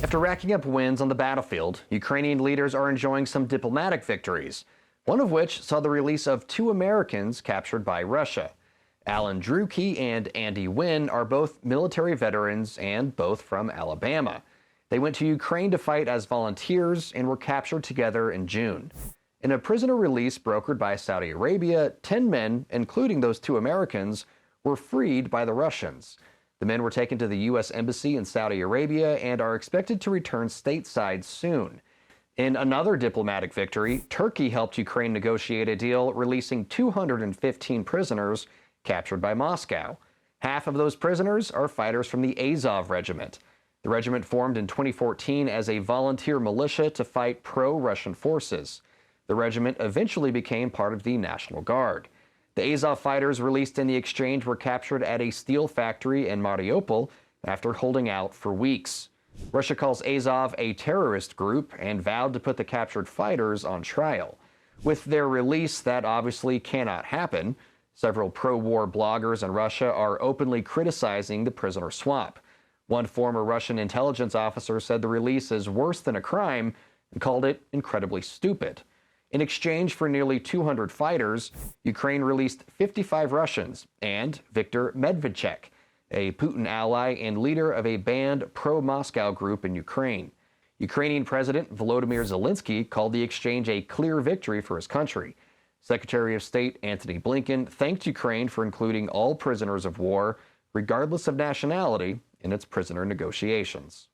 After racking up wins on the battlefield, Ukrainian leaders are enjoying some diplomatic victories, one of which saw the release of 2 Americans captured by Russia. Drueke and Andy Huynh are both military veterans and both from Alabama. They went to Ukraine to fight as volunteers and were captured together in June. In a prisoner release brokered by Saudi Arabia, 10 men, including those 2 Americans, were freed by the Russians. The men were taken to the U.S. Embassy in Saudi Arabia and are expected to return stateside soon. In another diplomatic victory, Turkey helped Ukraine negotiate a deal releasing 215 prisoners captured by Moscow. Half of those prisoners are fighters from the Azov Regiment. The regiment formed in 2014 as a volunteer militia to fight pro-Russian forces. The regiment eventually became part of the National Guard. The Azov fighters released in the exchange were captured at a steel factory in Mariupol after holding out for weeks. Russia calls Azov a terrorist group and vowed to put the captured fighters on trial. With their release, that obviously cannot happen. Several pro-war bloggers in Russia are openly criticizing the prisoner swap. One former Russian intelligence officer said the release is worse than a crime and called it incredibly stupid. In exchange for nearly 200 fighters, Ukraine released 55 Russians and Viktor Medvedchuk, a Putin ally and leader of a banned pro-Moscow group in Ukraine. Ukrainian President Volodymyr Zelensky called the exchange a clear victory for his country. Secretary of State Antony Blinken thanked Ukraine for including all prisoners of war, regardless of nationality, in its prisoner negotiations.